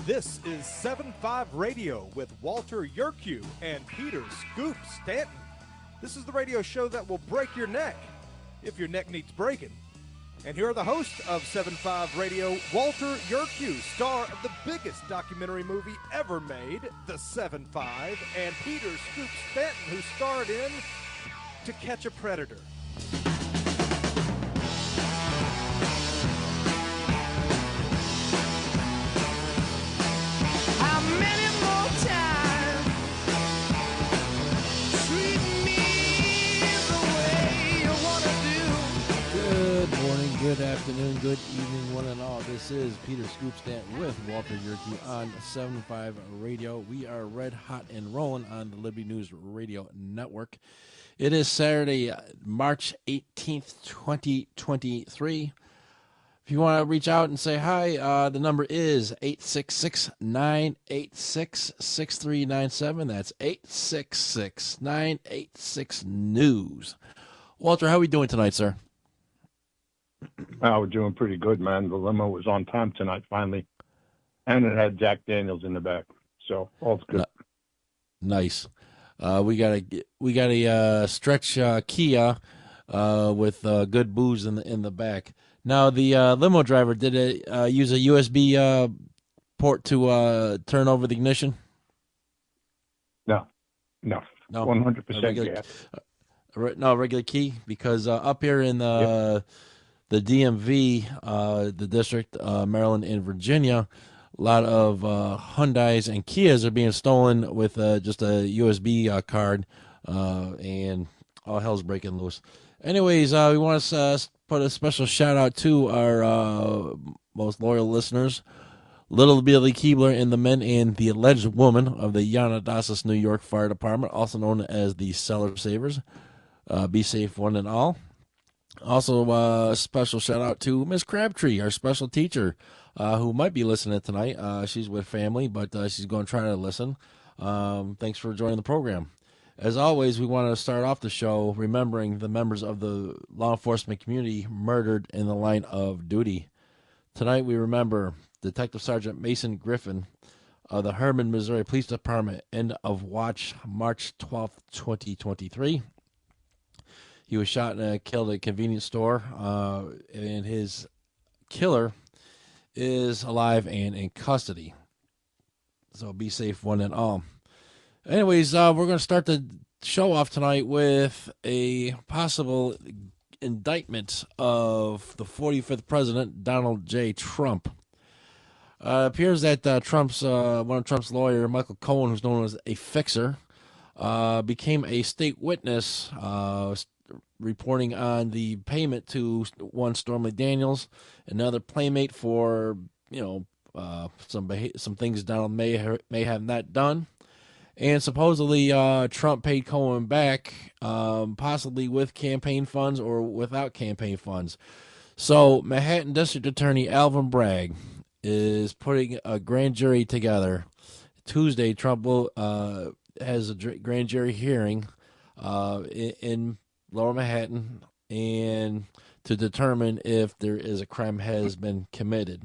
This is 7-5 Radio with Walter Yerkew and Peter Scoop Stanton. This is the radio show that will break your neck, if your neck needs breaking. And here are the hosts of 7-5 Radio, Walter Yerkew, star of the biggest documentary movie ever made, The 7-5, and Peter Scoop Stanton, who starred in To Catch a Predator. Good afternoon, good evening, one and all. This is Peter Scoop Stanton with Walter Yerkew on 7-5 Radio. We are red hot and rolling on the Liberty News Radio Network. It is Saturday, March 18th, 2023. If you want to reach out and say hi, the number is 866-986-6397. That's 866-986-NEWS. Walter, how are we doing tonight, sir? We're doing pretty good, man. The limo was on time tonight, finally, and it had Jack Daniels in the back, so all's good. Nice. We got a stretch Kia with good booze in the back. Now the limo driver, did it use a USB port to turn over the ignition? No, 100% gas. No, regular key, because up here in the DMV, the district, Maryland and Virginia, a lot of Hyundais and Kias are being stolen with just a USB card, and all hell's breaking loose. Anyways, we want to put a special shout out to our most loyal listeners, Little Billy Keebler and the men and the alleged woman of the Yanadasas, New York Fire Department, also known as the Cellar Savers. Be safe, one and all. Also, a special shout out to Miss Crabtree, our special teacher, who might be listening tonight. She's with family, but she's going to try to listen. Thanks for joining the program. As always, we want to start off the show remembering the members of the law enforcement community murdered in the line of duty. Tonight, we remember Detective Sergeant Mason Griffin of the Herman, Missouri Police Department, end of watch, March 12th, 2023. He was shot and killed at a convenience store, and his killer is alive and in custody. So be safe, one and all. Anyways, we're going to start the show off tonight with a possible indictment of the 45th president, Donald J. Trump. It appears that one of Trump's lawyer, Michael Cohen, who's known as a fixer, became a state witness, reporting on the payment to one Stormy Daniels, another playmate for some things Donald may have not done, and supposedly Trump paid Cohen back, possibly with campaign funds or without campaign funds. So Manhattan District Attorney Alvin Bragg is putting a grand jury together. Tuesday, Trump has a grand jury hearing in Lower Manhattan, and to determine if there is a crime has been committed.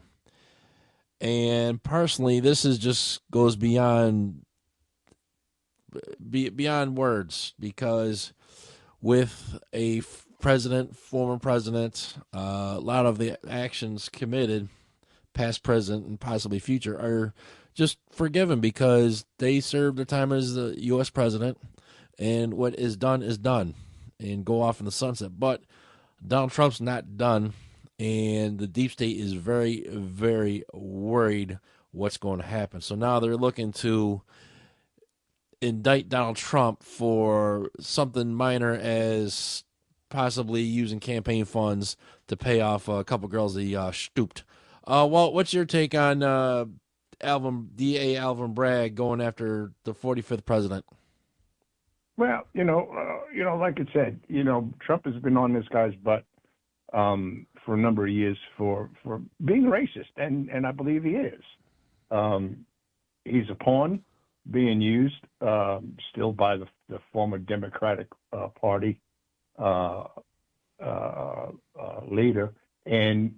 And personally, this is just goes beyond words, because with a former president, a lot of the actions committed, past, present, and possibly future, are just forgiven because they served their time as the U.S. president, and what is done and go off in the sunset. But Donald Trump's not done, and the deep state is very, very worried what's going to happen. So now they're looking to indict Donald Trump for something minor as possibly using campaign funds to pay off a couple girls he stooped. Well, what's your take on DA Alvin Bragg going after the 45th president? Well, like I said, Trump has been on this guy's butt for a number of years for being racist, and I believe he is. He's a pawn being used still by the former Democratic Party leader. And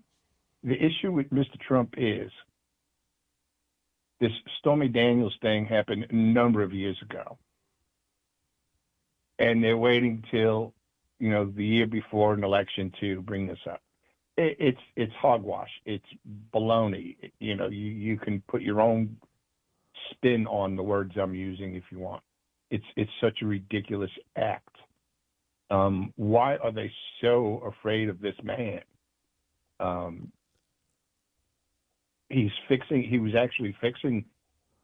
the issue with Mr. Trump is This Stormy Daniels thing happened a number of years ago. And they're waiting till, the year before an election to bring this up. It's hogwash. It's baloney. You can put your own spin on the words I'm using if you want. It's such a ridiculous act. Why are they so afraid of this man? He was actually fixing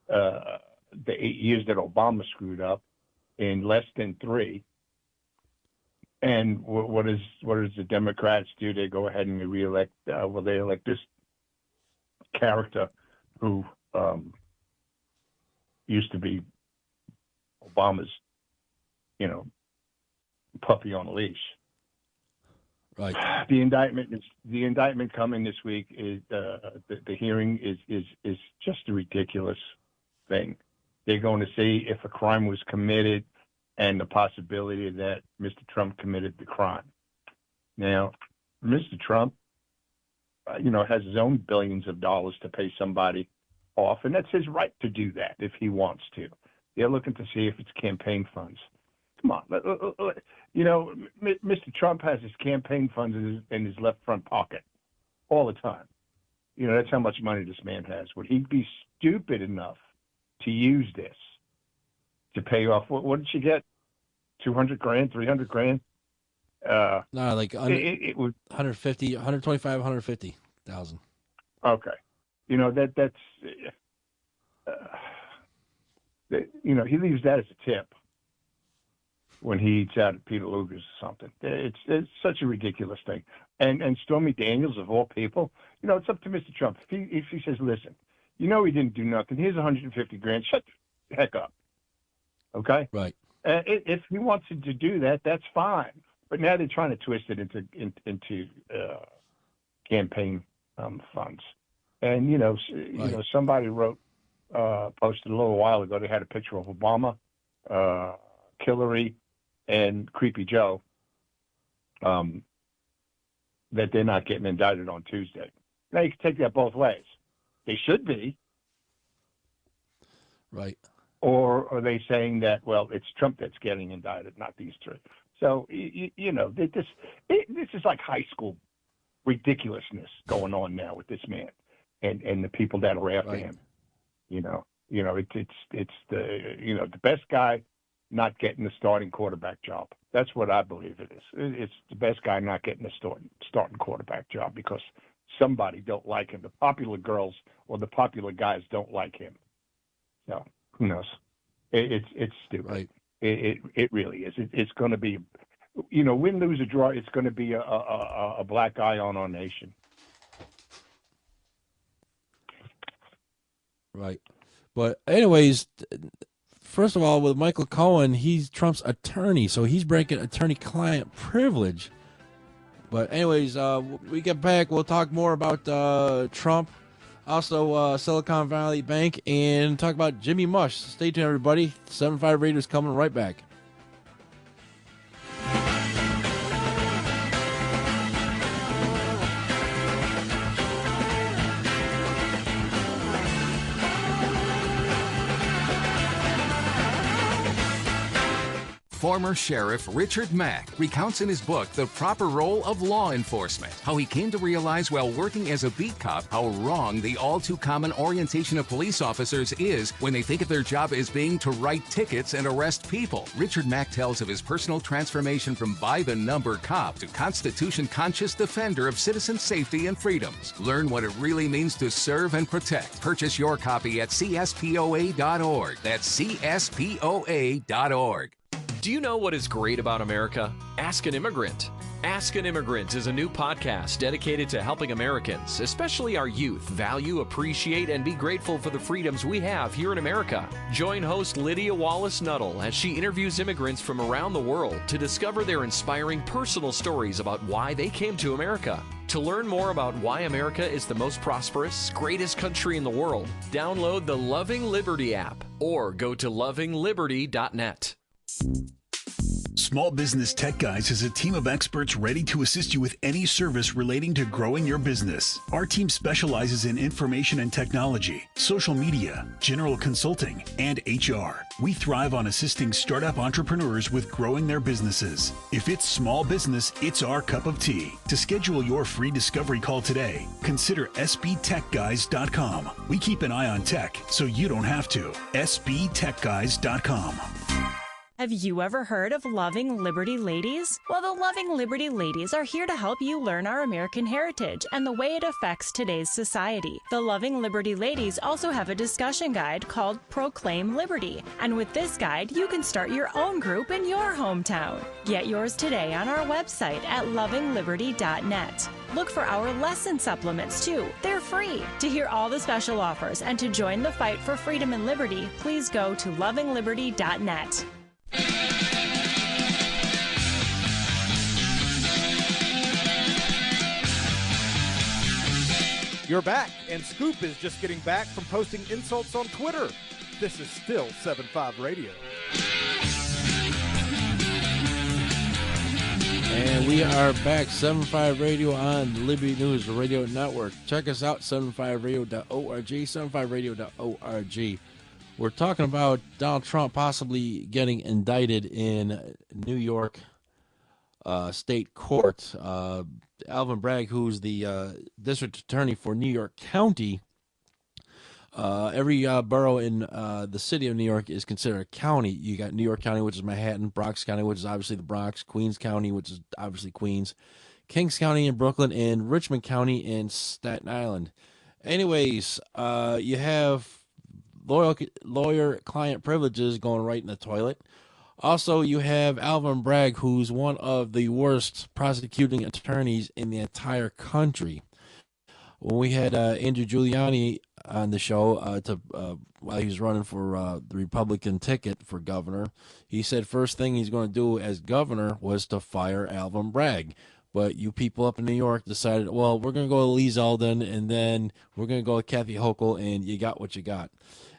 the 8 years that Obama screwed up in less than 3. And what does the Democrats do? They go ahead and they reelect. They elect this character who used to be Obama's, puppy on a leash. Right. The indictment coming this week is the hearing is just a ridiculous thing. They're going to see if a crime was committed and the possibility that Mr. Trump committed the crime. Now, Mr. Trump, has his own billions of dollars to pay somebody off, and that's his right to do that if he wants to. They're looking to see if it's campaign funds. Come on, Mr. Trump has his campaign funds in his left front pocket all the time. That's how much money this man has. Would he be stupid enough to use this to pay off? What did she get? 200 grand, 300 grand? No, like it would 150, 125, 150,000. Okay, that's he leaves that as a tip when he eats out at Peter Luger's or something. It's such a ridiculous thing. And Stormy Daniels, of all people, it's up to Mr. Trump. If he says, listen, he didn't do nothing. Here's 150 grand. Shut the heck up. Okay? Right. If he wants to do that, that's fine. But now they're trying to twist it into campaign funds. And, right. Somebody posted a little while ago, they had a picture of Obama, Hillary, and Creepy Joe, that they're not getting indicted on Tuesday. Now, you can take that both ways. They should be. Right. Or are they saying that, it's Trump that's getting indicted, not these 3? So, this is like high school ridiculousness going on now with this man and the people that are after right. him. It's the best guy not getting the starting quarterback job. That's what I believe it is. It's the best guy not getting the starting quarterback job because somebody don't like him. The popular girls or the popular guys don't like him. So who knows? It's stupid. Right. It really is. It's going to be, win, lose, or draw. It's going to be a black eye on our nation. Right. But anyways, first of all, with Michael Cohen, he's Trump's attorney, so he's breaking attorney-client privilege. But anyways, we get back, we'll talk more about Trump, also Silicon Valley Bank, and talk about Jimmy Mush. Stay tuned, everybody. 7-5 Raiders coming right back. Former Sheriff Richard Mack recounts in his book The Proper Role of Law Enforcement how he came to realize while working as a beat cop how wrong the all-too-common orientation of police officers is when they think of their job as being to write tickets and arrest people. Richard Mack tells of his personal transformation from by-the-number cop to Constitution-conscious defender of citizen safety and freedoms. Learn what it really means to serve and protect. Purchase your copy at cspoa.org. That's cspoa.org. Do you know what is great about America? Ask an Immigrant. Ask an Immigrant is a new podcast dedicated to helping Americans, especially our youth, value, appreciate, and be grateful for the freedoms we have here in America. Join host Lydia Wallace-Nuttall as she interviews immigrants from around the world to discover their inspiring personal stories about why they came to America. To learn more about why America is the most prosperous, greatest country in the world, download the Loving Liberty app or go to lovingliberty.net. Small Business Tech Guys is a team of experts ready to assist you with any service relating to growing your business. Our team specializes in information and technology, social media, general consulting, and HR. We thrive on assisting startup entrepreneurs with growing their businesses. If it's small business, it's our cup of tea. To schedule your free discovery call today, consider sbtechguys.com. We keep an eye on tech so you don't have to. sbtechguys.com. Have you ever heard of Loving Liberty Ladies? Well, the Loving Liberty Ladies are here to help you learn our American heritage and the way it affects today's society. The Loving Liberty Ladies also have a discussion guide called Proclaim Liberty. And with this guide, you can start your own group in your hometown. Get yours today on our website at lovingliberty.net. Look for our lesson supplements, too. They're free. To hear all the special offers and to join the fight for freedom and liberty, please go to lovingliberty.net. You're back, and Scoop is just getting back from posting insults on Twitter. This is still 7.5 Radio. And we are back, 7.5 Radio on the Liberty News Radio Network. Check us out, 75radio.org, 75radio.org. We're talking about Donald Trump possibly getting indicted in New York State Court. Alvin Bragg, who's the district attorney for New York County, every borough in the city of New York is considered a county. You got New York County, which is Manhattan, Bronx County, which is obviously the Bronx, Queens County, which is obviously Queens, Kings County in Brooklyn, and Richmond County in Staten Island. Anyways, you have lawyer-client privileges going right in the toilet. Also, you have Alvin Bragg, who's one of the worst prosecuting attorneys in the entire country. When we had Andrew Giuliani on the show while he was running for the Republican ticket for governor, he said first thing he's going to do as governor was to fire Alvin Bragg. But you people up in New York decided, well, we're going to go with Lee Zeldin, and then we're going to go with Kathy Hochul, and you got what you got.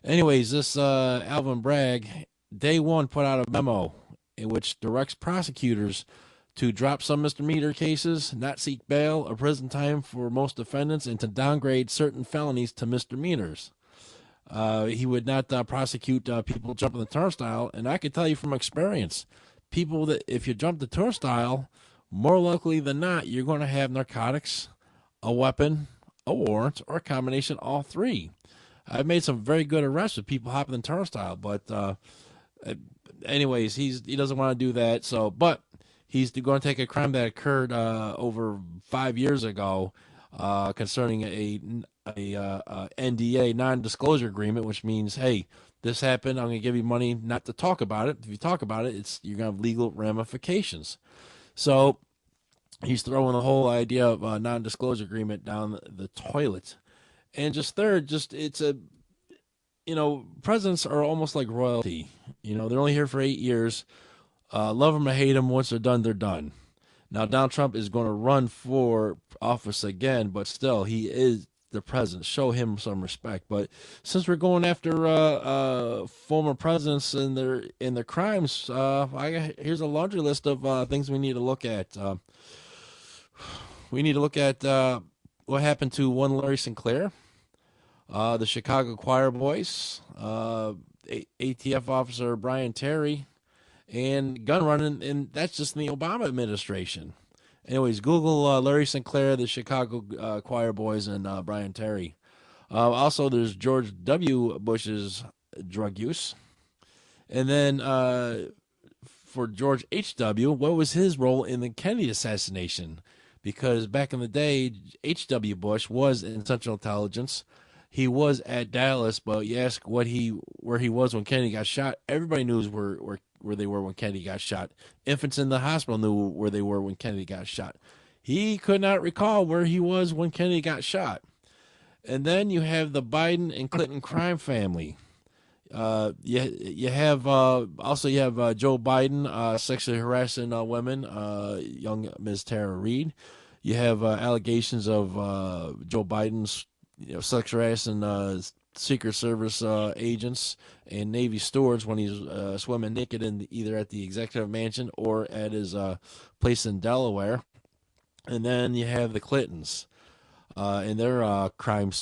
Anyways, this Alvin Bragg, day one, put out a memo in which directs prosecutors to drop some misdemeanor cases, not seek bail or prison time for most defendants, and to downgrade certain felonies to misdemeanors. He would not prosecute people jumping the turnstile, and I can tell you from experience, people that if you jump the turnstile, more likely than not, you're going to have narcotics, a weapon, a warrant, or a combination of all three. I've made some very good arrests with people hopping the turnstile, but anyways, he doesn't want to do that. So, but he's going to take a crime that occurred over 5 years ago concerning a NDA, non-disclosure agreement, which means, hey, this happened. I'm going to give you money not to talk about it. If you talk about it, you're going to have legal ramifications. So he's throwing the whole idea of a non-disclosure agreement down the toilet. And just third, presidents are almost like royalty. They're only here for 8 years. Love them or hate them, once they're done, they're done. Now, Donald Trump is going to run for office again, but still, he is the president. Show him some respect. But since we're going after former presidents and their crimes, here's a laundry list of things we need to look at. We need to look at what happened to one Larry Sinclair, the Chicago Choir Boys, ATF officer Brian Terry, and gun running, and that's just in the Obama administration. Anyways, Google Larry Sinclair, the Chicago Choir Boys, and Brian Terry. Also, there's George W. Bush's drug use. And then for George H.W., what was his role in the Kennedy assassination? Because back in the day, H.W. Bush was in Central Intelligence. He was at Dallas, but you ask where he was when Kennedy got shot, everybody knew where they were when Kennedy got shot. Infants in the hospital knew where they were when Kennedy got shot. He could not recall where he was when Kennedy got shot. And then you have the Biden and Clinton crime family. You have Joe Biden sexually harassing women, young Ms. Tara Reid. You have allegations of Joe Biden's sexual harassing Secret Service agents and Navy stewards when he's swimming naked in either at the executive mansion or at his place in Delaware. And then you have the Clintons and their crime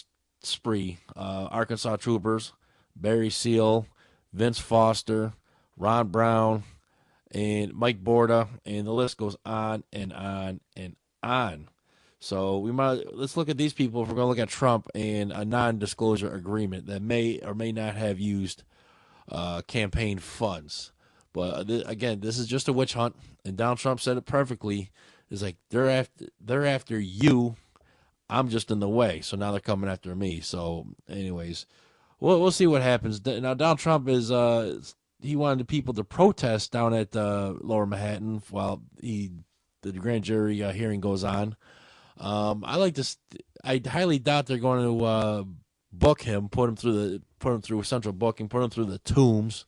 spree. Arkansas troopers, Barry Seal, Vince Foster, Ron Brown, and Mike Borda, and the list goes on and on and on. So let's look at these people if we're going to look at Trump and a non-disclosure agreement that may or may not have used campaign funds. But again, this is just a witch hunt, and Donald Trump said it perfectly. It's like they're after you. I'm just in the way, so now they're coming after me. So, anyways, we'll see what happens. Now, Donald Trump is he wanted people to protest down at Lower Manhattan while the grand jury hearing goes on. I highly doubt they're going to book him, put him through central booking, put him through the tombs.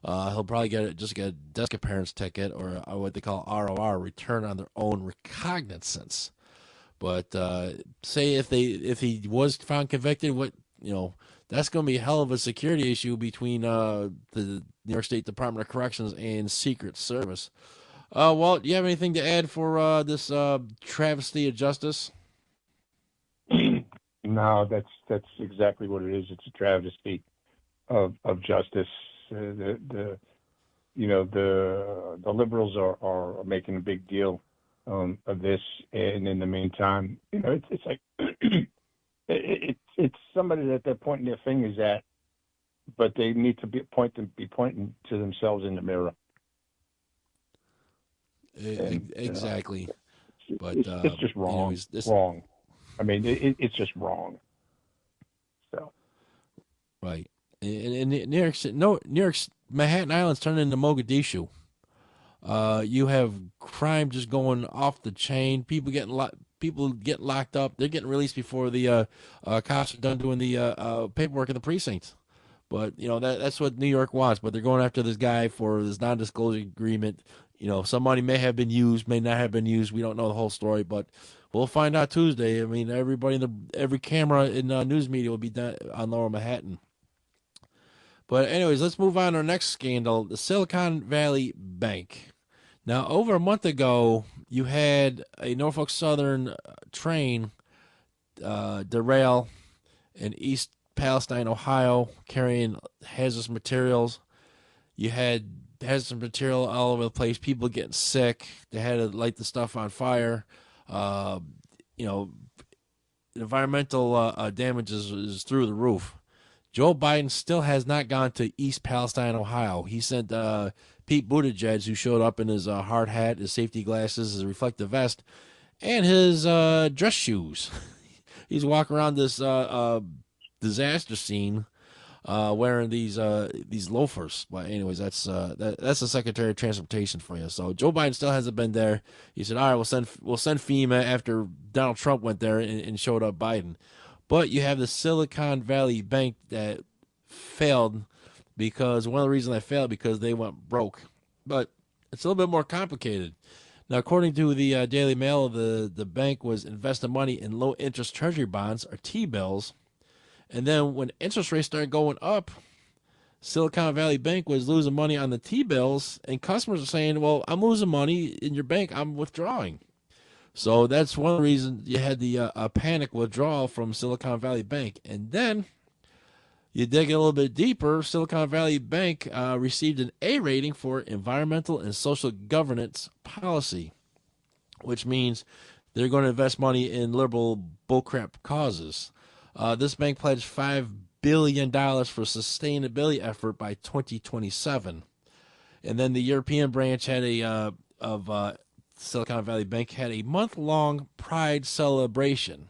He'll probably get a desk appearance ticket or what they call ROR, return on their own recognizance. But say if he was found convicted, that's going to be a hell of a security issue between the New York State Department of Corrections and Secret Service. Walt, do you have anything to add for this travesty of justice? No, that's exactly what it is. It's a travesty of justice. The liberals are making a big deal of this, and in the meantime, it's like it's somebody that they're pointing their fingers at, but they need to be pointing to themselves in the mirror. Exactly. But it's just wrong. Wrong. I mean, it's just wrong. So. Right. In New York's Manhattan Island's turned into Mogadishu. You have crime just going off the chain. People get locked up. They're getting released before the cops are done doing the paperwork in the precinct. But that's what New York wants. But they're going after this guy for this non-disclosure agreement. Some money may have been used, may not have been used. We don't know the whole story, but we'll find out Tuesday. I mean, every camera in news media will be done on Lower Manhattan. But anyways, let's move on to our next scandal, the Silicon Valley Bank. Now, over a month ago, you had a Norfolk Southern train derail in East Palestine, Ohio, carrying hazardous materials. You had hazardous material all over the place, people getting sick. They had to light the stuff on fire. Environmental damages is through the roof. Joe Biden still has not gone to East Palestine, Ohio. He sent Pete Buttigieg, who showed up in his hard hat, his safety glasses, his reflective vest, and his dress shoes. He's walking around this disaster scene wearing these loafers. But anyways, that's the Secretary of Transportation for you. So Joe Biden still hasn't been there. He said, all right, we'll send FEMA after Donald Trump went there and showed up Biden. But you have the Silicon Valley Bank that failed because one of the reasons they failed because they went broke. But it's a little bit more complicated. Now, according to the Daily Mail, the bank was investing money in low-interest treasury bonds, or T-bills. And then when interest rates started going up, Silicon Valley Bank was losing money on the T-bills, and customers are saying, well, I'm losing money in your bank, I'm withdrawing. So that's one of the reasons you had the panic withdrawal from Silicon Valley Bank. And then you dig a little bit deeper, Silicon Valley Bank received an A rating for environmental and social governance policy, which means they're going to invest money in liberal bullcrap causes. This bank pledged $5 billion for sustainability effort by 2027. And then the European branch had of Silicon Valley Bank had a month-long Pride celebration.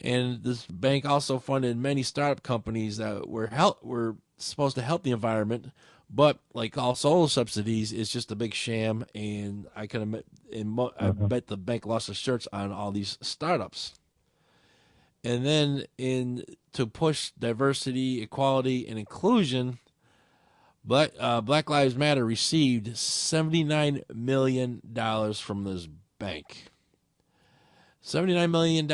And this bank also funded many startup companies that were supposed to help the environment, but like all solar subsidies, it's just a big sham. And I bet the bank lost its shirts on all these startups. And then to push diversity, equality, and inclusion, Black Lives Matter received $79 million from this bank. $79 million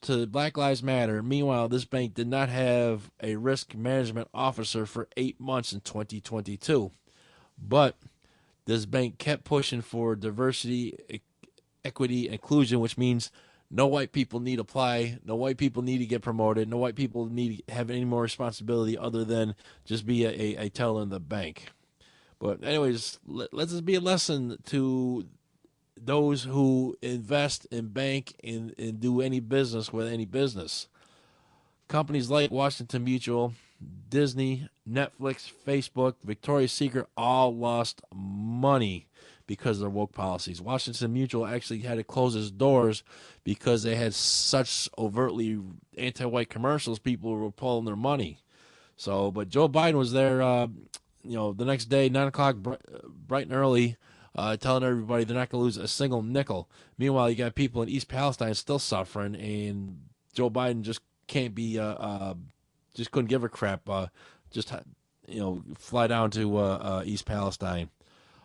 to Black Lives Matter. Meanwhile, this bank did not have a risk management officer for 8 months in 2022. But this bank kept pushing for diversity, equity, inclusion, which means no white people need to apply, no white people need to get promoted, no white people need to have any more responsibility other than just be a teller in the bank. But anyways, let this be a lesson to those who invest in bank and do any business with any business. Companies like Washington Mutual, Disney, Netflix, Facebook, Victoria's Secret all lost money because of their woke policies. Washington Mutual actually had to close its doors because they had such overtly anti-white commercials. People were pulling their money. So, but Joe Biden was there, the next day, 9 o'clock, bright and early, telling everybody they're not going to lose a single nickel. Meanwhile, you got people in East Palestine still suffering, and Joe Biden just can't be, just couldn't give a crap. Fly down to East Palestine.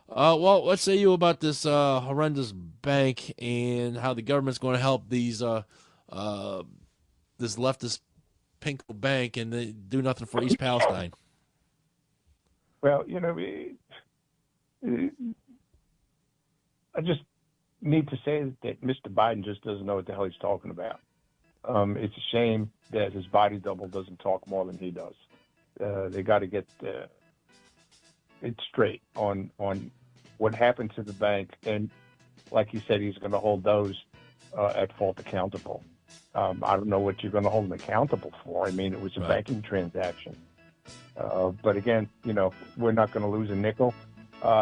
Well, what say you about this horrendous bank and how the government's going to help these this leftist pink bank and they do nothing for East Palestine? Well, I just need to say that Mr. Biden just doesn't know what the hell he's talking about. It's a shame that his body double doesn't talk more than he does. They got to get it straight on what happened to the bank, and like he said, he's going to hold those at fault accountable. I don't know what you're going to hold them accountable for. I mean, it was a banking transaction. But again, we're not going to lose a nickel.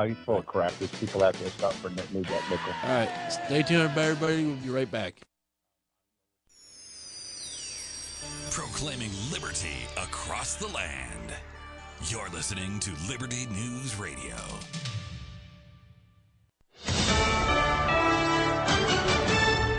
He's full of crap. There's people out there suffering that need that nickel. All right, stay tuned, everybody. We'll be right back. Proclaiming liberty across the land. You're listening to Liberty News Radio.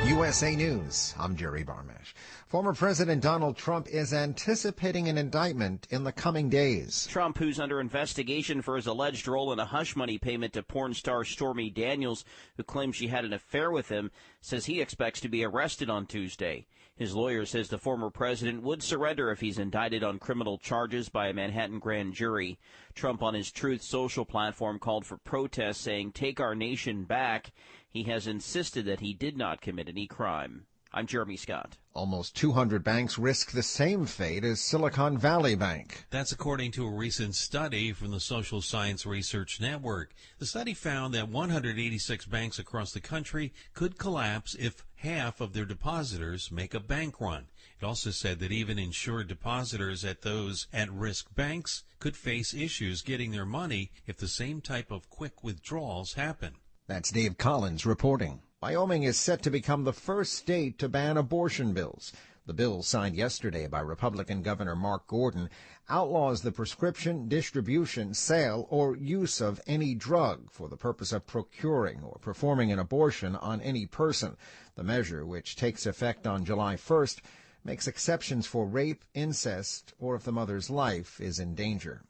USA News. I'm Jerry Barmash. Former President Donald Trump is anticipating an indictment in the coming days. Trump, who's under investigation for his alleged role in a hush money payment to porn star Stormy Daniels, who claims she had an affair with him, says he expects to be arrested on Tuesday. His lawyer says the former president would surrender if he's indicted on criminal charges by a Manhattan grand jury. Trump on his Truth Social platform called for protests, saying, "Take our nation back." He has insisted that he did not commit any crime. I'm Jeremy Scott. Almost 200 banks risk the same fate as Silicon Valley Bank. That's according to a recent study from the Social Science Research Network. The study found that 186 banks across the country could collapse if half of their depositors make a bank run. It also said that even insured depositors at those at-risk banks could face issues getting their money if the same type of quick withdrawals happen. That's Dave Collins reporting. Wyoming is set to become the first state to ban abortion bills. The bill, signed yesterday by Republican Governor Mark Gordon, outlaws the prescription, distribution, sale, or use of any drug for the purpose of procuring or performing an abortion on any person. The measure, which takes effect on July 1st, makes exceptions for rape, incest, or if the mother's life is in danger.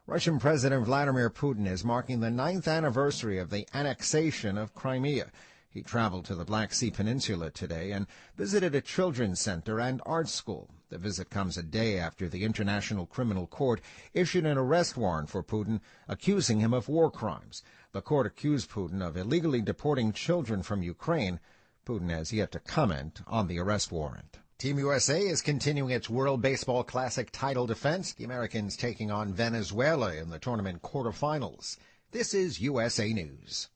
Russian President Vladimir Putin is marking the 9th anniversary of the annexation of Crimea. He traveled to the Black Sea Peninsula today and visited a children's center and art school. The visit comes a day after the International Criminal Court issued an arrest warrant for Putin, accusing him of war crimes. The court accused Putin of illegally deporting children from Ukraine. Putin has yet to comment on the arrest warrant. Team USA is continuing its World Baseball Classic title defense, the Americans taking on Venezuela in the tournament quarterfinals. This is USA News.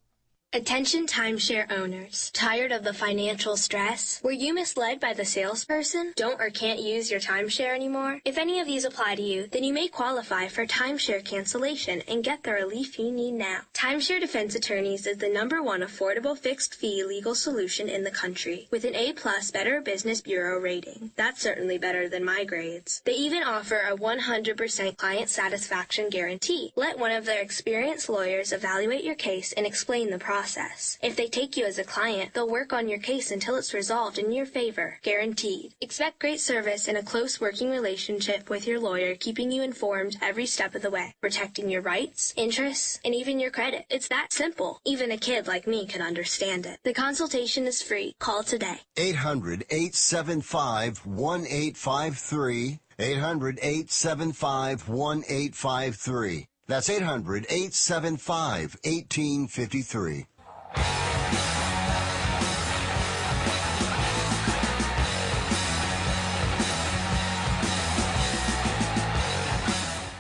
Attention timeshare owners. Tired of the financial stress? Were you misled by the salesperson? Don't or can't use your timeshare anymore? If any of these apply to you, then you may qualify for timeshare cancellation and get the relief you need now. Timeshare Defense Attorneys is the #1 affordable fixed-fee legal solution in the country, with an A+ Better Business Bureau rating. That's certainly better than my grades. They even offer a 100% client satisfaction guarantee. Let one of their experienced lawyers evaluate your case and explain the process. process. If they take you as a client, they'll work on your case until it's resolved in your favor, guaranteed. Expect great service and a close working relationship with your lawyer, keeping you informed every step of the way, protecting your rights, interests, and even your credit. It's that simple. Even a kid like me can understand it. The consultation is free. Call today. 800-875-1853. 800-875-1853. That's 800-875-1853.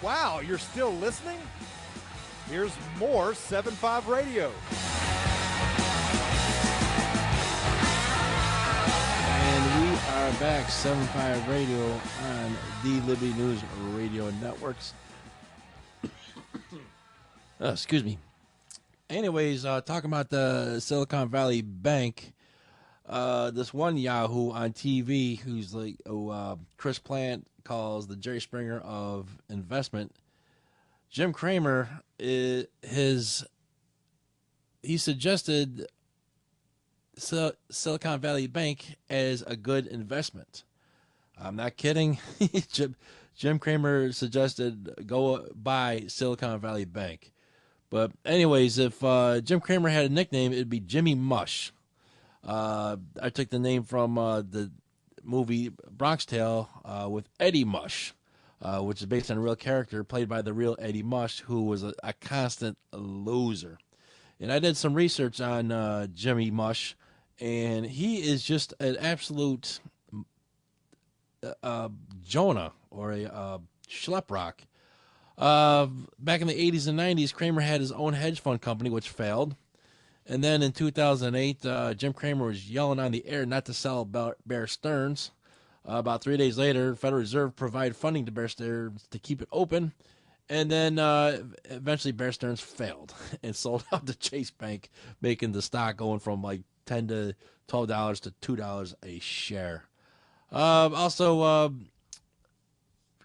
Wow, you're still listening? Here's more 7-5 Radio. And we are back, 7-5 Radio on the Liberty News Radio Networks. Excuse me. Anyways, talking about the Silicon Valley Bank, this one Yahoo on TV who's like, Chris Plant calls the Jerry Springer of investment. Jim Cramer, he suggested Silicon Valley Bank as a good investment. I'm not kidding. Jim Cramer suggested go buy Silicon Valley Bank. But anyways, if Jim Cramer had a nickname, it'd be Jimmy Mush. I took the name from the movie Bronx Tale with Eddie Mush, which is based on a real character played by the real Eddie Mush, who was a constant loser. And I did some research on Jimmy Mush, and he is just an absolute Jonah or a schleprock. Back in the 80s and 90s, Cramer had his own hedge fund company, which failed. And then in 2008, Jim Cramer was yelling on the air not to sell Bear Stearns. About 3 days later, Federal Reserve provided funding to Bear Stearns to keep it open. And then eventually Bear Stearns failed and sold out to Chase Bank, making the stock going from like $10 to $12 to $2 a share. Also,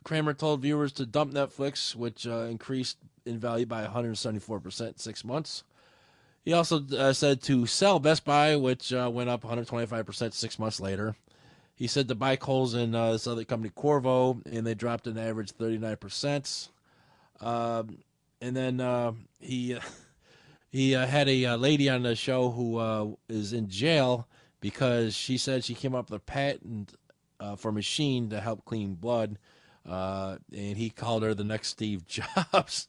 Cramer told viewers to dump Netflix, which increased in value by 174% in 6 months. He also said to sell Best Buy, which went up 125% 6 months later. He said to buy Kohl's in this other company, Corvo, and they dropped an average 39%. And then he had a lady on the show who is in jail because she said she came up with a patent for a machine to help clean blood, and he called her the next Steve Jobs.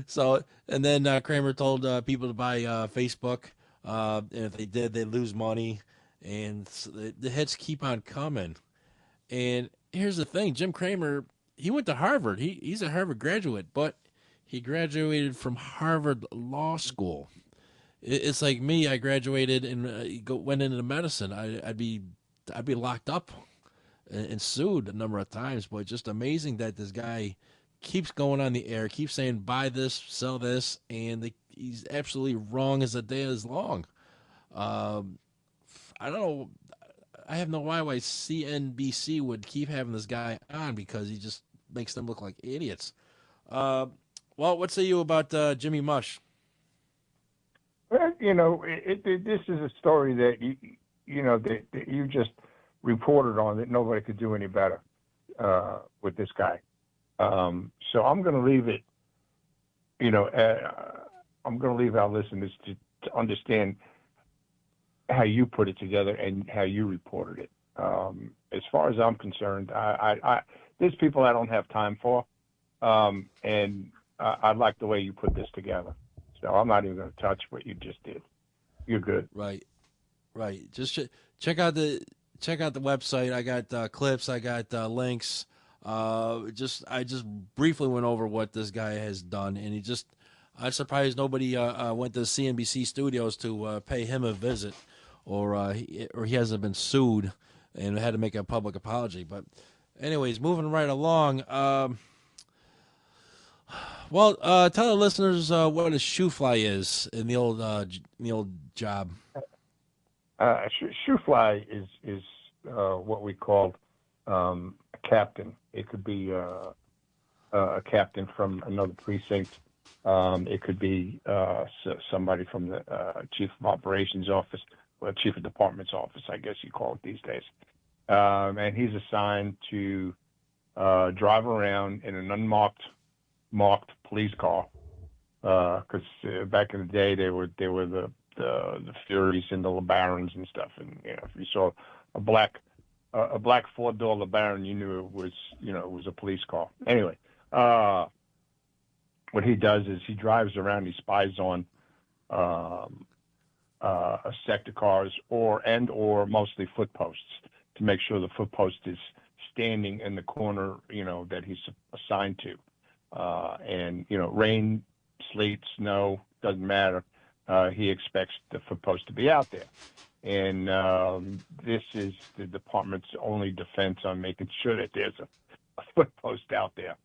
So, and then Cramer told people to buy Facebook, and if they did, they'd lose money, and so the hits keep on coming. And here's the thing, Jim Cramer, he went to Harvard. He's a Harvard graduate, but he graduated from Harvard Law School. It's like me. I graduated and went into medicine. I'd be locked up and sued a number of times. But just amazing that this guy keeps going on the air, keeps saying buy this, sell this, and he's absolutely wrong as the day is long. I don't know. I have no why CNBC would keep having this guy on, because he just makes them look like idiots. Well, what say you about Jimmy Mush? Well, this is a story that that you just reported on, that nobody could do any better with this guy. So I'm going to leave it. I'm going to leave our listeners to understand how you put it together and how you reported it. As far as I'm concerned, there's people I don't have time for, and I like the way you put this together. So I'm not even going to touch what you just did. You're good. Right. Just check out the website. I got clips. I got links. I just briefly went over what this guy has done, and I'm surprised nobody went to CNBC studios to pay him a visit, or he hasn't been sued and had to make a public apology. But anyways, moving right along. Well, tell the listeners what a shoefly is in the old job. Shoefly is what we called a captain. It could be a captain from another precinct It could be somebody from the chief of operations office, or chief of department's office, I guess you call it these days. And he's assigned to drive around in an marked police car, because back in the day they were the Furies and the LeBarons and stuff, and if you saw a black 4-door LeBaron, you knew it was a police car. Anyway, what he does is he drives around, he spies on sector cars or mostly foot posts to make sure the foot post is standing in the corner, that he's assigned to. And rain, sleet, snow, doesn't matter. He expects the foot post to be out there. And this is the department's only defense on making sure that there's a foot post out there,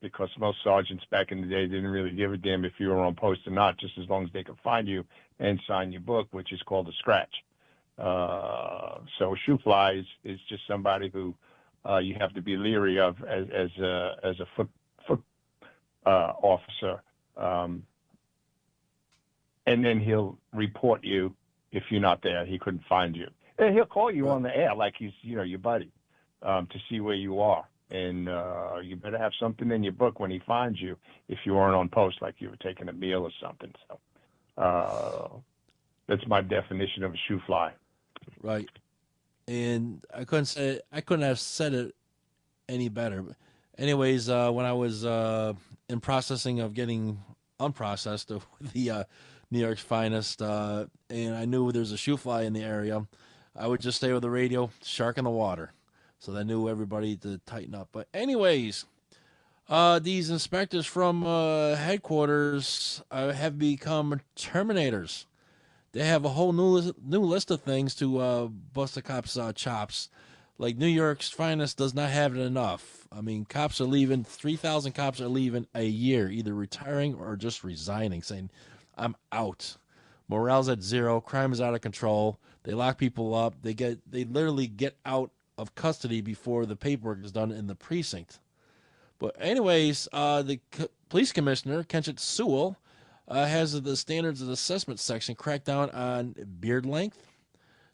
because most sergeants back in the day didn't really give a damn if you were on post or not, just as long as they could find you and sign your book, which is called a scratch. So Shoefly is just somebody who you have to be leery of as a foot officer, and then he'll report you if you're not there. He couldn't find you, and he'll call you on the air like he's your buddy, to see where you are. And you better have something in your book when he finds you if you weren't on post, like you were taking a meal or something. So that's my definition of a Shoefly. Right. And I couldn't have said it any better. But anyways, when I was in processing of getting unprocessed with the New York's finest, and I knew there's a Shoefly in the area, I would just stay with the radio, shark in the water. So I knew everybody to tighten up. But anyways, these inspectors from headquarters have become terminators. They have a whole new list of things to bust the cops' chops. Like New York's finest does not have it enough. I mean, cops are leaving. 3,000 cops are leaving a year, either retiring or just resigning, saying, "I'm out." Morale's at zero. Crime is out of control. They lock people up. They literally get out of custody before the paperwork is done in the precinct. But anyways, the police commissioner, Kenshet Sewell, has the standards of assessment section crack down on beard length,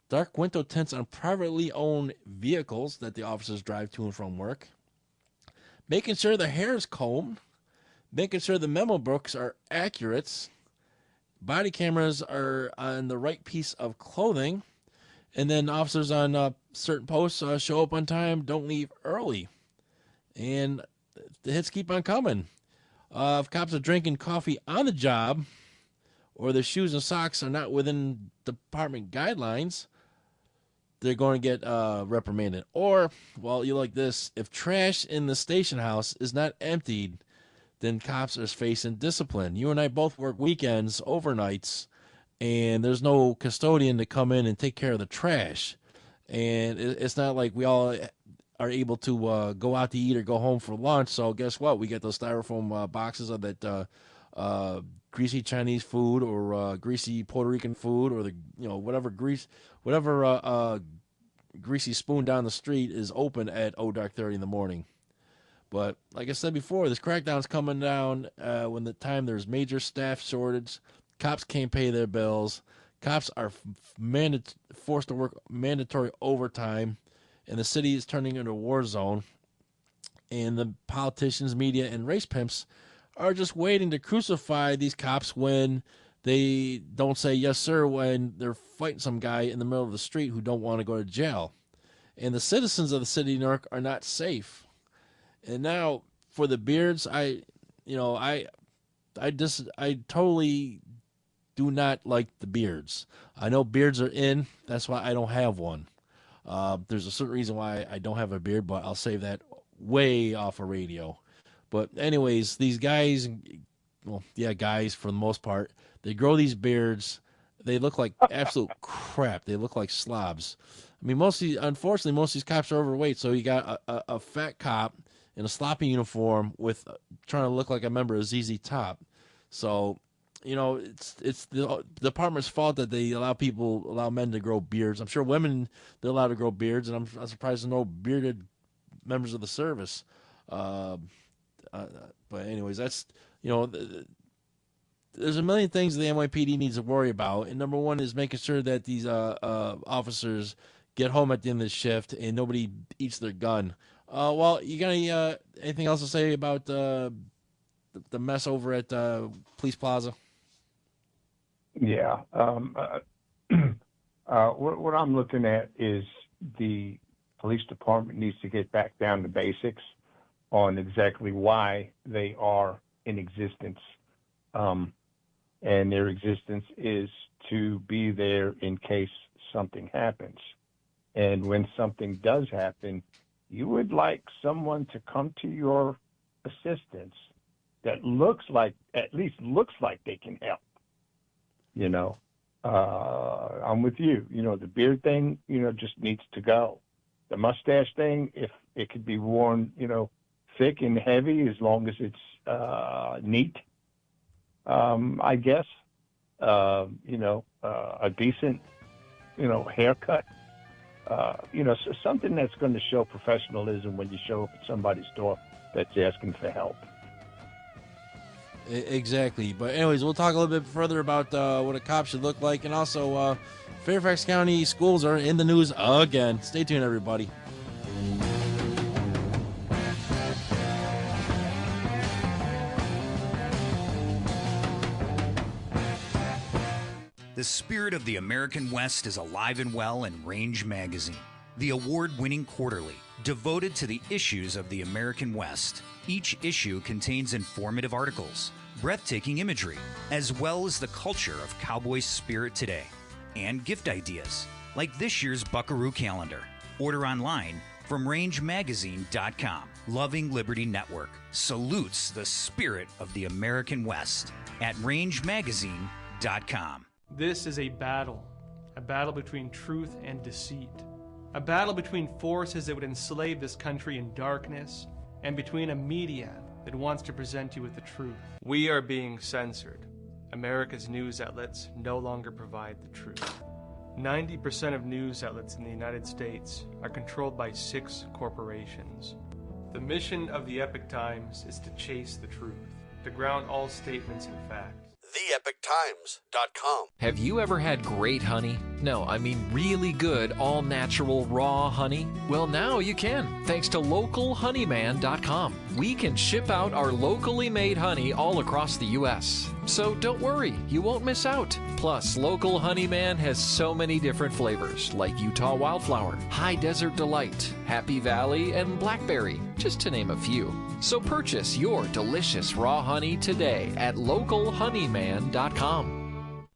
dark window tints on privately owned vehicles that the officers drive to and from work, making sure the hair is combed, making sure the memo books are accurate, body cameras are on the right piece of clothing, and then officers on certain posts show up on time, don't leave early. And the hits keep on coming. If cops are drinking coffee on the job, or their shoes and socks are not within department guidelines, they're going to get reprimanded. Or, well, you like this, if trash in the station house is not emptied, then cops are facing discipline. You and I both work weekends, overnights, and there's no custodian to come in and take care of the trash. And it's not like we all are able to go out to eat or go home for lunch. So guess what? We get those styrofoam boxes of that greasy Chinese food or greasy Puerto Rican food, or whatever greasy spoon down the street is open at dark 30 in the morning. But like I said before, this crackdown's coming down when the time there's major staff shortage. Cops can't pay their bills. Cops are forced to work mandatory overtime, and the city is turning into a war zone. And the politicians, media, and race pimps are just waiting to crucify these cops when they don't say yes, sir, when they're fighting some guy in the middle of the street who don't want to go to jail. And the citizens of the city of New York are not safe. And now for the beards, I totally do not like the beards. I know beards are in. That's why I don't have one. There's a certain reason why I don't have a beard, but I'll save that way off of radio. But anyways, these guys, guys for the most part, they grow these beards. They look like absolute crap. They look like slobs. I mean, unfortunately, most of these cops are overweight. So you got a fat cop in a sloppy uniform with trying to look like a member of ZZ Top. So, it's the department's fault that they allow men to grow beards. I'm sure women, they're allowed to grow beards, and I'm surprised there's no bearded members of the service. But anyways, that's, there's a million things the NYPD needs to worry about, and number one is making sure that these officers get home at the end of the shift and nobody eats their gun. Well, you got anything else to say about the mess over at Police Plaza? Yeah. What I'm looking at is the police department needs to get back down to basics on exactly why they are in existence. And their existence is to be there in case something happens. And when something does happen, you would like someone to come to your assistance that at least looks like they can help. You know, I'm with you. You know, the beard thing, just needs to go. The mustache thing, if it could be worn, thick and heavy, as long as it's neat, I guess. A decent, haircut. So something that's going to show professionalism when you show up at somebody's door that's asking for help. Exactly. But anyways, we'll talk a little bit further about what a cop should look like. And also, Fairfax County schools are in the news again. Stay tuned, everybody. The spirit of the American West is alive and well in Range Magazine, the award-winning quarterly devoted to the issues of the American West. Each issue contains informative articles, breathtaking imagery, as well as the culture of cowboy spirit today, and gift ideas, like this year's Buckaroo calendar. Order online from rangemagazine.com. Loving Liberty Network salutes the spirit of the American West at rangemagazine.com. This is a battle between truth and deceit, a battle between forces that would enslave this country in darkness and between a media that wants to present you with the truth. We are being censored. America's news outlets no longer provide the truth. 90% of news outlets in the United States are controlled by 6 corporations. The mission of the Epoch Times is to chase the truth, to ground all statements in fact. TheEpochTimes.com. Have you ever had great honey? No, I mean really good, all-natural, raw honey? Well, now you can, thanks to LocalHoneyman.com. We can ship out our locally made honey all across the U.S. So don't worry, you won't miss out. Plus, Local Honeyman has so many different flavors, like Utah Wildflower, High Desert Delight, Happy Valley, and Blackberry, just to name a few. So purchase your delicious raw honey today at LocalHoneyman.com.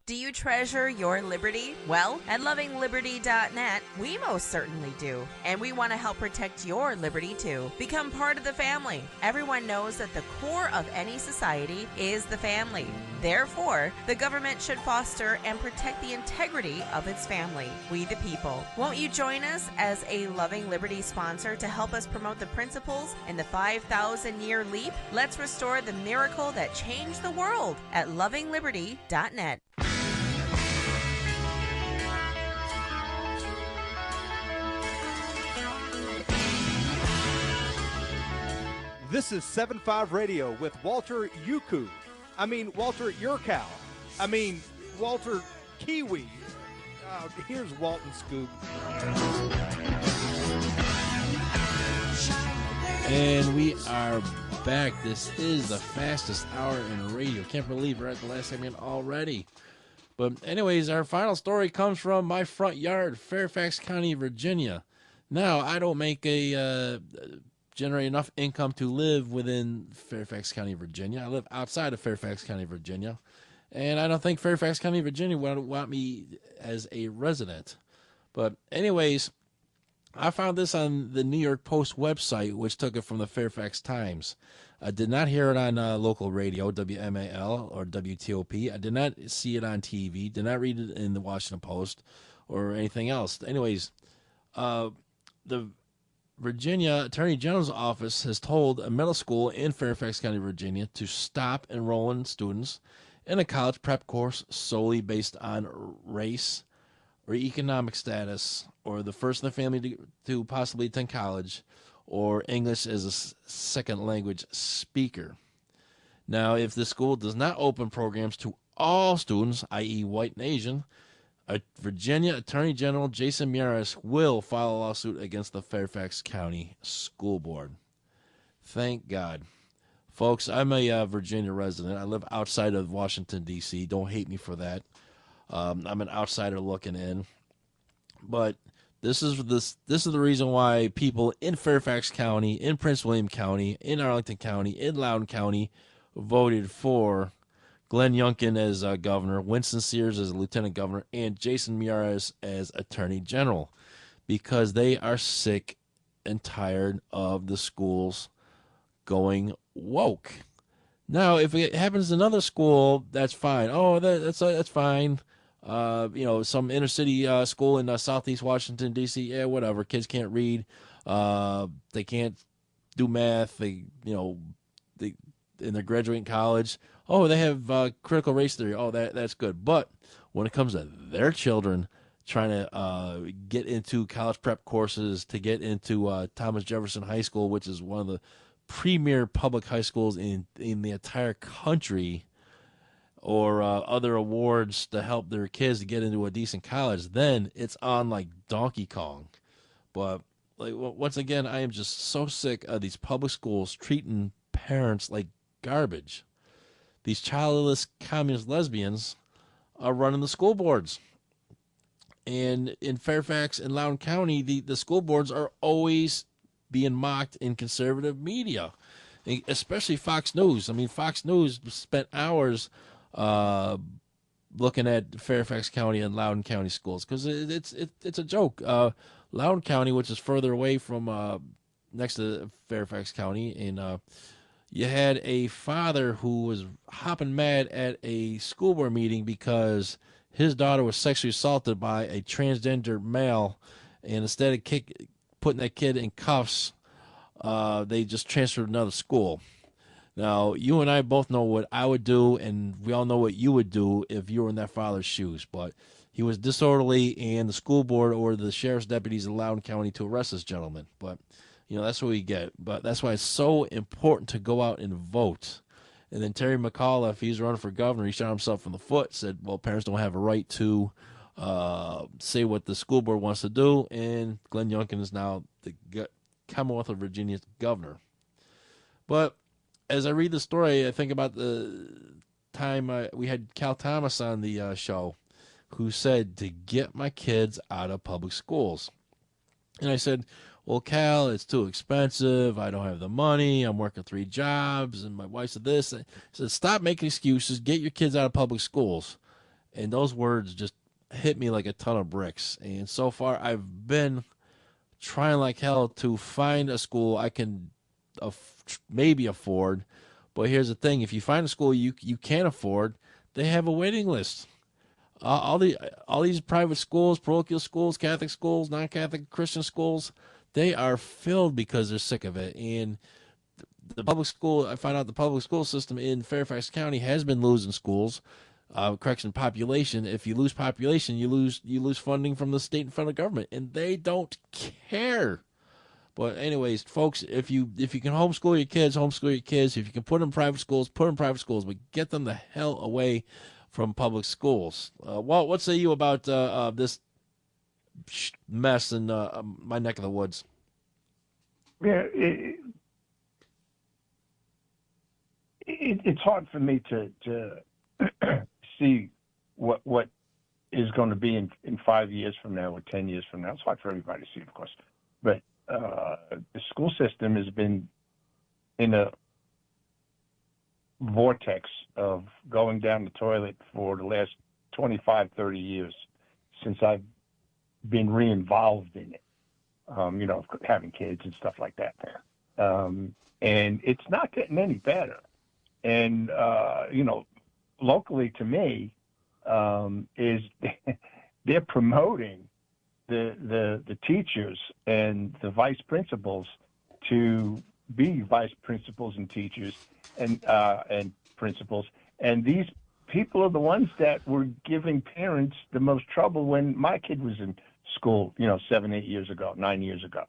Do you treasure your liberty? Well, at lovingliberty.net, we most certainly do. And we want to help protect your liberty too. Become part of the family. Everyone knows that the core of any society is the family. Therefore, the government should foster and protect the integrity of its family, we the people. Won't you join us as a Loving Liberty sponsor to help us promote the principles in the 5,000-year leap? Let's restore the miracle that changed the world at lovingliberty.net. This is 7.5 Radio with Walter Yuku. Walter Yurkow. Walter Kiwi. Here's Walton Scoop. And we are back. This is the fastest hour in radio. Can't believe we're at the last segment already. But anyways, our final story comes from my front yard, Fairfax County, Virginia. Now, I don't make generate enough income to live within Fairfax County, Virginia. I live outside of Fairfax County, Virginia. And I don't think Fairfax County, Virginia would want me as a resident. But anyways, I found this on the New York Post website, which took it from the Fairfax Times. I did not hear it on local radio, WMAL or WTOP. I did not see it on TV, did not read it in the Washington Post or anything else. Anyways, the Virginia Attorney General's office has told a middle school in Fairfax County, Virginia, to stop enrolling students in a college prep course solely based on race or economic status or the first in the family to possibly attend college or English as a second language speaker. Now, if the school does not open programs to all students, i.e. white and Asian, Virginia Attorney General Jason Miyares will file a lawsuit against the Fairfax County School Board. Thank God. Folks, I'm a Virginia resident. I live outside of Washington, D.C. Don't hate me for that. I'm an outsider looking in. But this is the reason why people in Fairfax County, in Prince William County, in Arlington County, in Loudoun County voted for Glenn Youngkin as governor, Winston Sears as lieutenant governor, and Jason Miyares as attorney general, because they are sick and tired of the schools going woke. Now, if it happens in another school, that's fine. Oh, that's fine. Some inner city school in Southeast Washington, D.C., yeah, whatever. Kids can't read. They can't do math. And they're graduating college. Oh, they have critical race theory. Oh, that's good. But when it comes to their children trying to get into college prep courses, to get into Thomas Jefferson High School, which is one of the premier public high schools in the entire country, or other awards to help their kids to get into a decent college, then it's on like Donkey Kong. But once again, I am just so sick of these public schools treating parents like garbage. These childless communist lesbians are running the school boards. And in Fairfax and Loudoun County, the school boards are always being mocked in conservative media, especially Fox News. I mean, Fox News spent hours looking at Fairfax County and Loudoun County schools, because it's a joke. Loudoun County, which is further away from next to Fairfax County, and you had a father who was hopping mad at a school board meeting because his daughter was sexually assaulted by a transgender male, and instead of putting that kid in cuffs, they just transferred to another school. Now, you and I both know what I would do, and we all know what you would do if you were in that father's shoes. But he was disorderly, and the school board or the sheriff's deputies in Loudoun County to arrest this gentleman. But, that's what we get. But that's why it's so important to go out and vote. And then Terry McAuliffe, he's running for governor, he shot himself in the foot, said, well, parents don't have a right to say what the school board wants to do. And Glenn Youngkin is now the Commonwealth of Virginia's governor. But as I read the story, I think about the time we had Cal Thomas on the show, who said to get my kids out of public schools. And I said, well, Cal, it's too expensive. I don't have the money. I'm working 3 jobs. And my wife said this. I said, stop making excuses. Get your kids out of public schools. And those words just hit me like a ton of bricks. And so far, I've been trying like hell to find a school I can maybe afford. But here's the thing. If you find a school you can't afford, they have a waiting list. All these private schools, parochial schools, Catholic schools, non-Catholic Christian schools, they are filled because they're sick of it. And the public school, I found out the public school system in Fairfax County has been losing schools. Correction, population. If you lose population, you lose funding from the state and federal government, and they don't care. But anyways, folks, if you can homeschool your kids, homeschool your kids. If you can put them in private schools, put them in private schools, but get them the hell away from public schools. Walt, what say you about this mess in my neck of the woods? Yeah, it's hard for me to see what is going to be in 5 years from now or 10 years from now. It's hard for everybody to see, of course. But the school system has been in a vortex of going down the toilet for the last 25, 30 years since I've been re-involved in it, having kids and stuff like that. And it's not getting any better. And, locally to me, is they're promoting the teachers and the vice principals to be vice principals and teachers and principals. And these people are the ones that were giving parents the most trouble when my kid was in school, 7, 8 years ago, 9 years ago.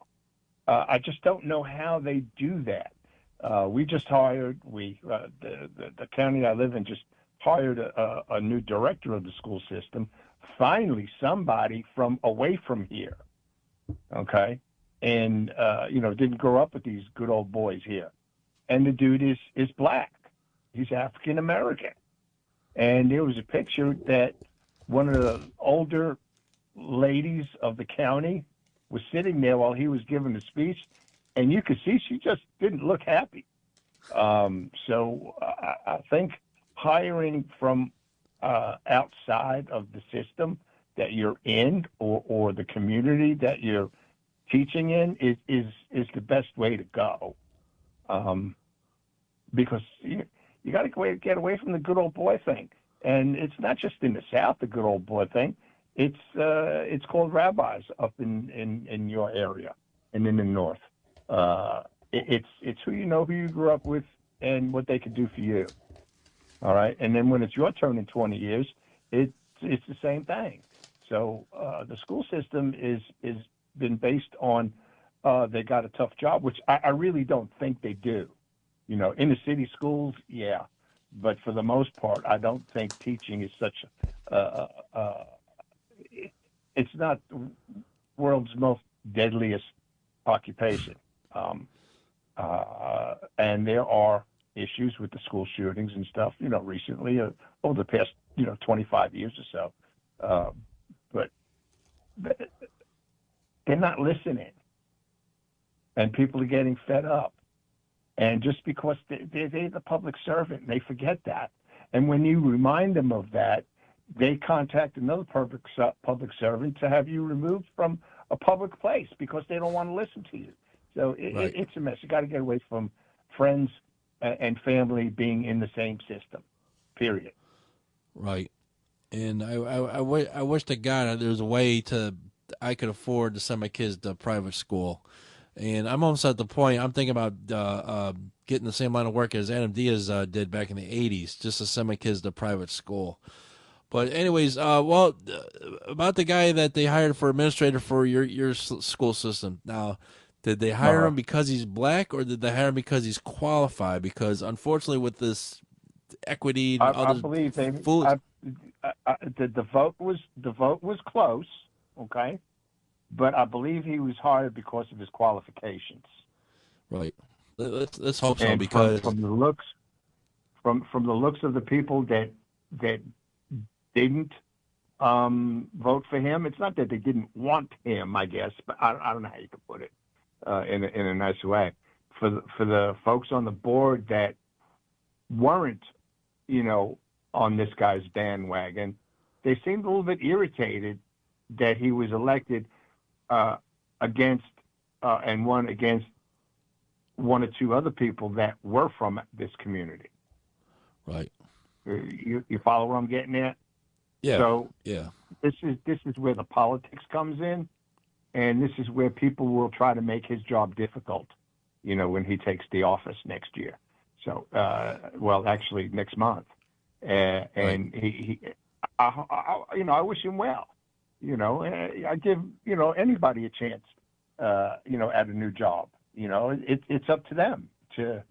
I just don't know how they do that. We just hired, the county I live in just hired a new director of the school system, finally somebody from away from here, okay? And, didn't grow up with these good old boys here. And the dude is black. He's African American. And there was a picture that one of the older ladies of the county was sitting there while he was giving the speech, and you could see she just didn't look happy. So I think hiring from outside of the system that you're in or the community that you're teaching in is the best way to go. Because you got to get away from the good old boy thing. And it's not just in the South, the good old boy thing. It's called rabbis up in your area and in the North. It's who you know, who you grew up with, and what they can do for you. All right, and then when it's your turn in 20 years, it's the same thing. So the school system is been based on they got a tough job, which I really don't think they do. In the city schools, yeah, but for the most part, I don't think teaching is such. It's not the world's most deadliest occupation. And there are issues with the school shootings and stuff, recently, over the past, 25 years or so. But they're not listening. And people are getting fed up. And just because they're the public servant, and they forget that. And when you remind them of that, they contact another public servant to have you removed from a public place because they don't want to listen to you. So it's a mess. You got to get away from friends and family being in the same system, period. Right. And I wish to God there was a way I could afford to send my kids to private school. And I'm almost at the point, I'm thinking about getting the same line of work as Adam Diaz did back in the 80s, just to send my kids to private school. But anyways, about the guy that they hired for administrator for your school system. Now, did they hire him because he's black, or did they hire him because he's qualified? Because unfortunately, with this equity, and I believe the vote was close, okay, but I believe he was hired because of his qualifications. Right. Let's hope so. And because from the looks of the people that didn't vote for him, it's not that they didn't want him, I guess, but I don't know how you could put it in a nice way. For the folks on the board that weren't, on this guy's bandwagon, they seemed a little bit irritated that he was elected against and won against one or two other people that were from this community. Right. You follow where I'm getting at? Yeah. So yeah, this is where the politics comes in, and this is where people will try to make his job difficult, when he takes the office next year. So, actually next month. And I wish him well. I give anybody a chance. At a new job. It's up to them to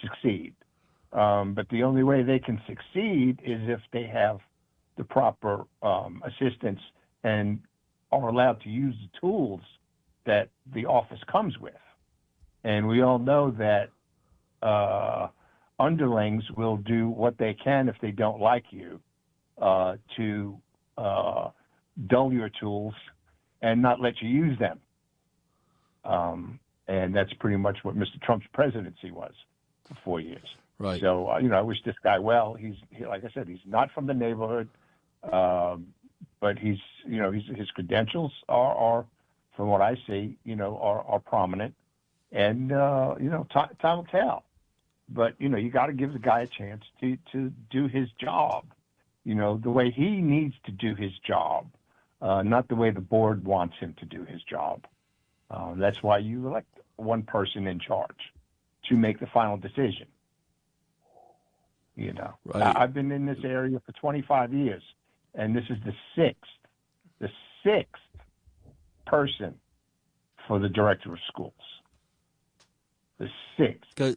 succeed. But the only way they can succeed is if they have the proper assistance and are allowed to use the tools that the office comes with. And we all know that underlings will do what they can if they don't like you to dull your tools and not let you use them. And that's pretty much what Mr. Trump's presidency was for 4 years. Right. So, I wish this guy well. He, like I said, he's not from the neighborhood, but his credentials are, from what I see, are prominent. And, time will tell. But, you got to give the guy a chance to do his job, the way he needs to do his job, not the way the board wants him to do his job. That's why you elect one person in charge to make the final decision. Right. I've been in this area for 25 years, and this is the sixth person for the director of schools. the 6th.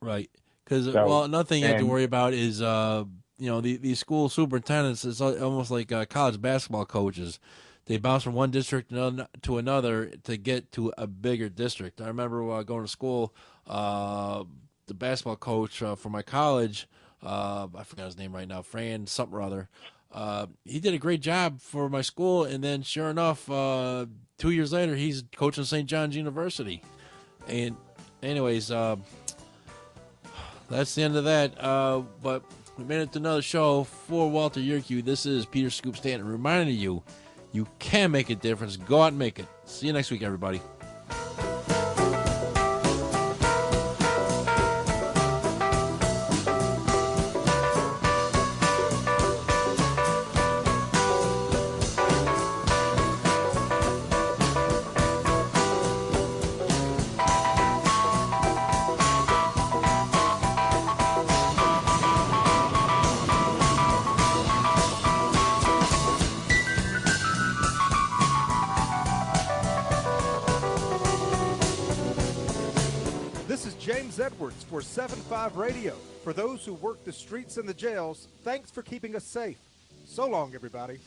Right. Because, So, well, another thing you have to and- worry about is, these school superintendents is almost like college basketball coaches. They bounce from one district to another to get to a bigger district. I remember going to school, the basketball coach for my college, I forgot his name right now, Fran something or other. He did a great job for my school, and then sure enough, 2 years later, he's coaching St. John's University. And anyways, that's the end of that. But we made it to another show for Walter Yerkew. This is Peter Scoop Stanton reminding you, you can make a difference. Go out and make it. See you next week, everybody. This is James Edwards for 7-5 Radio. For those who work the streets and the jails, thanks for keeping us safe. So long, everybody.